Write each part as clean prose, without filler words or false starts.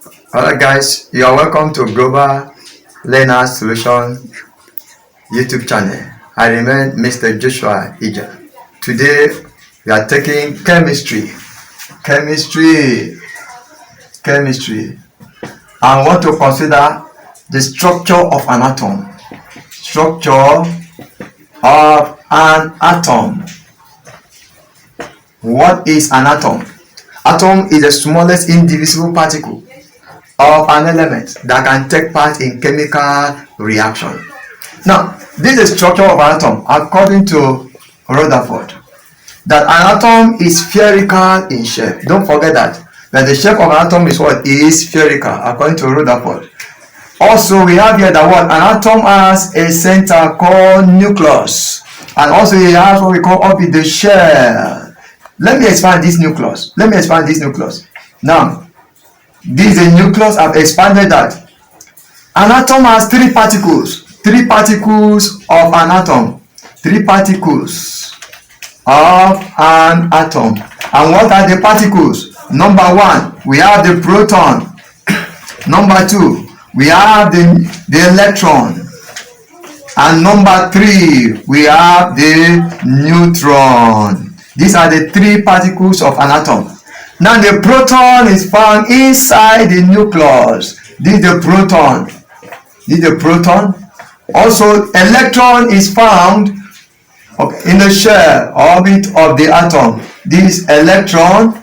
Alright guys, you are welcome to Global Learner Solution YouTube channel. I remain Mr. Joshua Ija. Today we are taking chemistry. I want to consider the structure of an atom. Structure of an atom. What is an atom? Atom is the smallest indivisible particle of an element that can take part in chemical reaction. Now, this is the structure of an atom according to Rutherford. That an atom is spherical in shape. Don't forget that the shape of an atom is what? Is spherical according to Rutherford. Also, we have here that what? An atom has a center called nucleus, and also it has what we call orbit, the shell. Let me expand this nucleus. Now, this is a nucleus. I've expanded that. An atom has three particles of an atom. And what are the particles? Number one, we have the proton. Number two, we have the electron. And number three, we have the neutron. These are the three particles of an atom. Now the proton is found inside the nucleus. This is the proton. Also, electron is found in the shell orbit of the atom. This electron,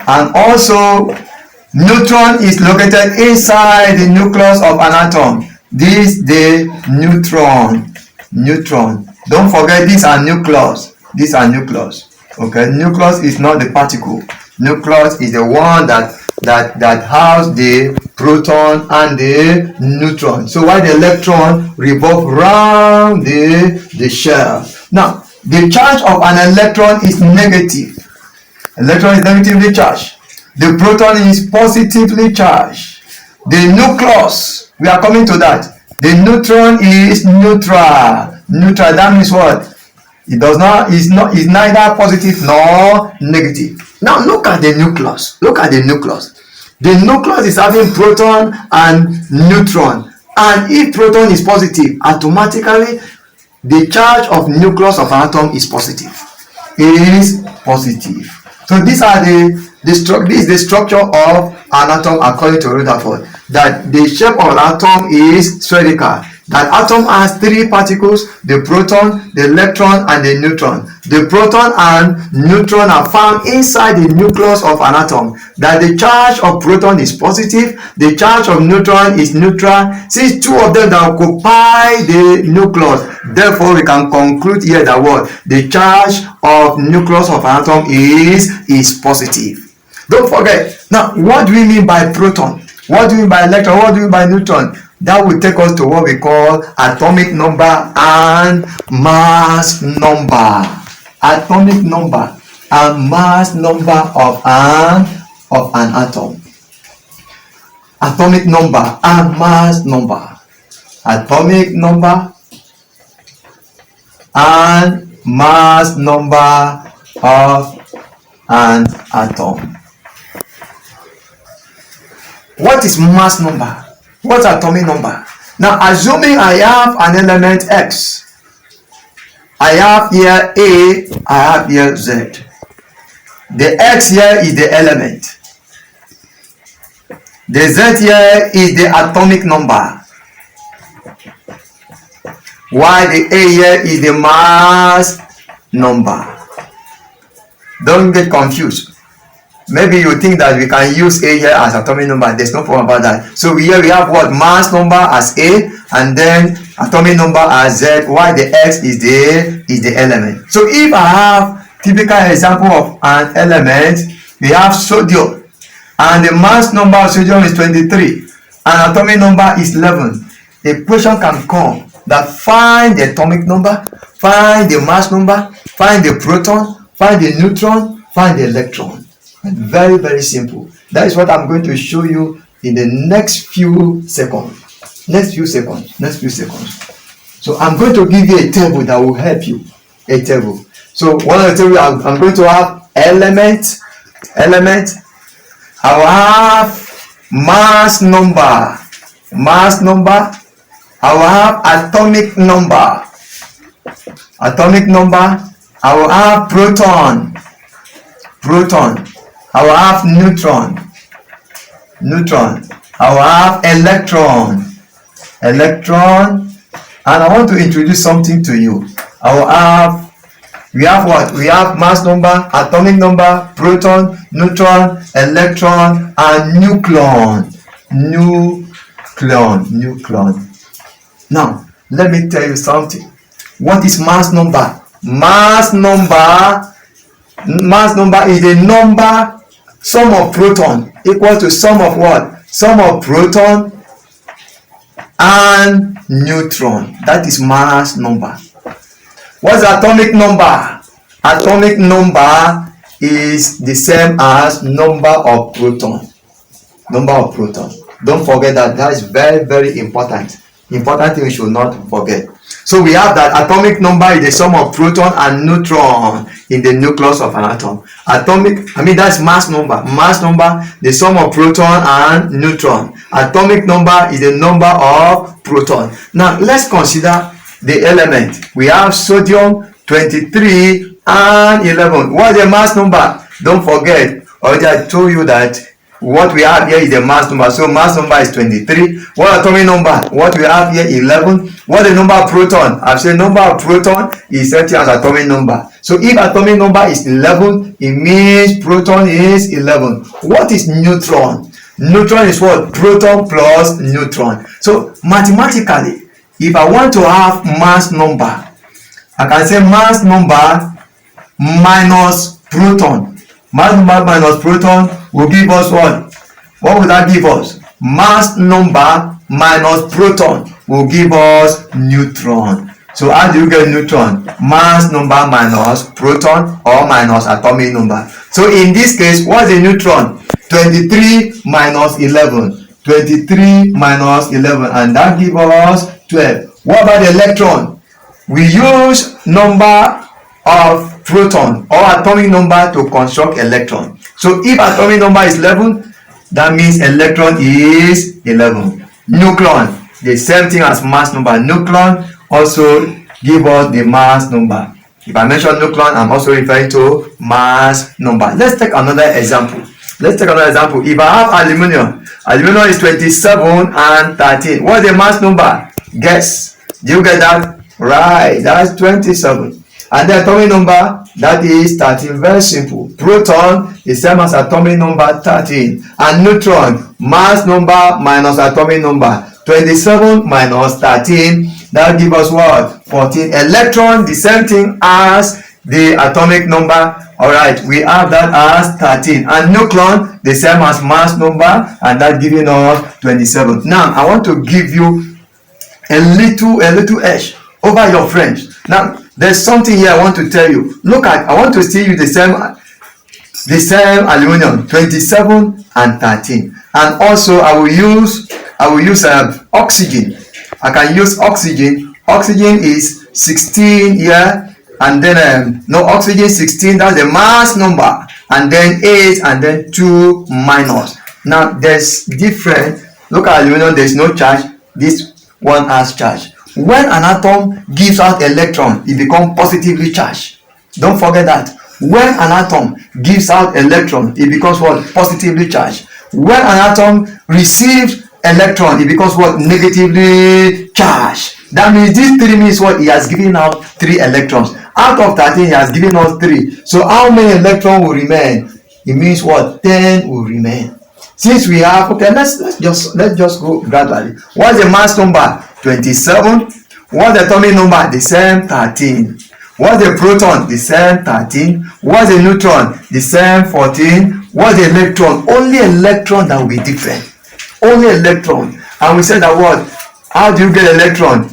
and also neutron is located inside the nucleus of an atom. This is the neutron. Don't forget, these are nucleus. Okay, nucleus is not the particle. Nucleus is the one that houses the proton and the neutron. So while the electron revolves around the shell. Now, the charge of an electron is negative. Electron is negatively charged. The proton is positively charged. The nucleus, we are coming to that. The neutron is neutral. That means what? It's neither positive nor negative. Now look at the nucleus. The nucleus is having proton and neutron. And if proton is positive, automatically the charge of nucleus of an atom is positive. So these are this is the structure of an atom according to Rutherford. That the shape of an atom is spherical. That atom has three particles: the proton, the electron, and the neutron. The proton and neutron are found inside the nucleus of an atom. That the charge of proton is positive, the charge of neutron is neutral. Since two of them that occupy the nucleus, therefore we can conclude here that what? The charge of nucleus of an atom is positive. Don't forget. Now, what do we mean by proton? What do we mean by electron? What do we mean by neutron? That will take us to what we call atomic number and mass number. Atomic number and mass number of an atom. Atomic number and mass number. Atomic number and mass number of an atom. What is mass number? What's atomic number? Now, assuming I have an element X, I have here A, I have here Z. The X here is the element. The Z here is the atomic number. While the A here is the mass number. Don't get confused. Maybe you think that we can use A here as atomic number. There's no problem about that. So here we have what? Mass number as A, and then atomic number as Z, while the X is the element. So if I have typical example of an element, we have sodium, and the mass number of sodium is 23, and atomic number is 11. A question can come that find the atomic number, find the mass number, find the proton, find the neutron, find the electron. Very, very simple. That is what I'm going to show you in the next few seconds. So I'm going to give you a table that will help you. A table. So one of the tables I'm going to have element. I will have mass number. Mass number. I will have atomic number. Atomic number. I will have proton. Proton. I will have neutron. Neutron. I will have electron. Electron. And I want to introduce something to you. I will have, we have what? We have mass number, atomic number, proton, neutron, electron, and nucleon. Nucleon. Now, let me tell you something. What is mass number? Mass number is a number, sum of proton equal to sum of what? Sum of proton and neutron. That is mass number. What's atomic number? Atomic number is the same as number of proton. Number of proton. Don't forget that. That is very, very important. Important thing we should not forget. So we have that atomic number is the sum of proton and neutron in the nucleus of an atom. That's mass number. Mass number, the sum of proton and neutron. Atomic number is the number of proton. Now let's consider the element. We have sodium 23 and 11. What is the mass number? Don't forget, already I told you that what we have here is the mass number. So mass number is 23. What atomic number? What we have here 11. What the number of proton? I've said number of proton is set as atomic number. So if atomic number is 11, it means proton is 11. What is neutron? Neutron is what? Proton plus neutron. So mathematically, if I want to have mass number, I can say mass number minus proton. Mass number minus proton will give us what? What will that give us? Mass number minus proton will give us neutron. So how do you get neutron? Mass number minus proton or minus atomic number. So in this case, what is the neutron? 23 minus 11. 23 minus 11, and that gives us 12. What about the electron? We use number of proton or atomic number to construct electron. So if atomic number is 11, that means electron is 11. Nucleon, the same thing as mass number. Nucleon also give us the mass number. If I mention nucleon, I'm also referring to mass number. Let's take another example. If I have aluminum is 27 and 13. What is the mass number? Guess. Do you get that? Right, that's 27. And the atomic number, that is 13. Very simple. Proton is same as atomic number 13. And neutron, mass number minus atomic number. 27 minus 13, that gives us what? 14. Electron, the same thing as the atomic number. Alright, we have that as 13. And nucleon, the same as mass number, and that giving us 27. Now, I want to give you a little edge over your friends. Now, there's something here I want to tell you. Look at, I want to see you the same aluminum, 27 and 13. And also I will use oxygen. I can use oxygen. Oxygen is 16 here, and then oxygen 16, that's the mass number, and then 8 and then 2 minus. Now there's different. Look at aluminum, there's no charge. This one has charge. When an atom gives out electron, it becomes positively charged. Don't forget that. When an atom gives out electron, it becomes what? Positively charged. When an atom receives electron, it becomes what? Negatively charged. That means this 3 means what? He has given out 3 electrons. Out of 13, he has given us 3. So how many electrons will remain? It means what? 10 will remain. Since we have, okay, let's just go gradually. What's the mass number? 27. What's the atomic number? The same, 13. What's the proton? The same, 13. What's the neutron? The same, 14. What's the electron? Only electron that will be different. Only electron. And we said that what? How do you get electron?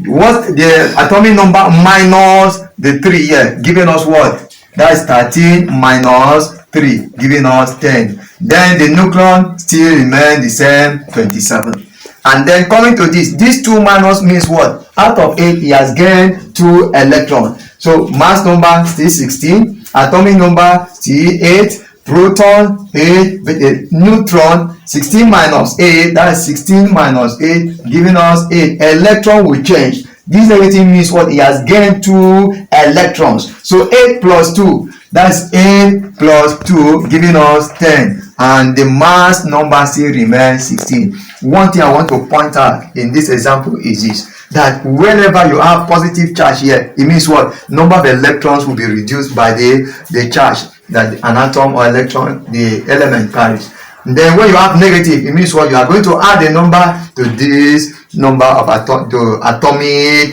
What's the atomic number minus the 3 here? Giving us what? That is 13 minus 3, giving us 10. Then the nucleon still remain the same, 27. And then coming to this 2 minus means what? Out of 8, he has gained 2 electrons. So mass number still 16, atomic number still 8, proton 8 with a neutron. 16 minus 8, that's 16 minus 8, giving us 8. Electron will change. This negative means what? He has gained 2 electrons. So 8 plus 2, that's 8 plus 2, giving us 10. And the mass number still remains 16. One thing I want to point out in this example is this, that whenever you have positive charge here, it means what? Number of electrons will be reduced by the charge that an atom or electron, the element carries. Then when you have negative, it means what? You are going to add a number to this number of atomic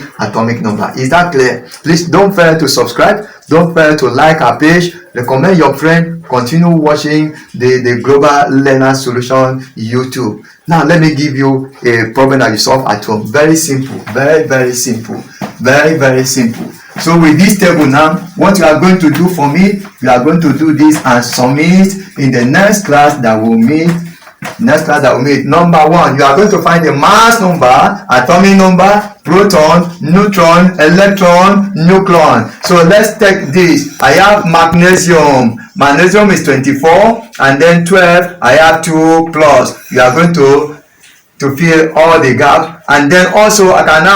number. Is that clear? Please don't fail to subscribe. Don't fail to like our page. Recommend your friend. Continue watching the Global Learner Solution YouTube. Now let me give you a problem that you solve at home. Very simple. Very simple. Very simple. So with this table now, what you are going to do for me, you are going to do this and submit in the next class that we'll meet. Number 1, you are going to find the mass number, atomic number, proton, neutron, electron, nucleon. So let's take this. I have magnesium. Magnesium is 24, and then 12. I have 2 plus. You are going to fill all the gaps, and then also I can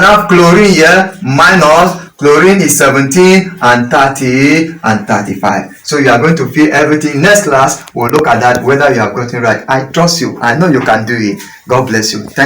have chlorine here, minus. Chlorine is 17 and 30 and 35. So you are going to fill everything. Next class, we'll look at that, whether you have gotten right. I trust you. I know you can do it. God bless you. Thank you.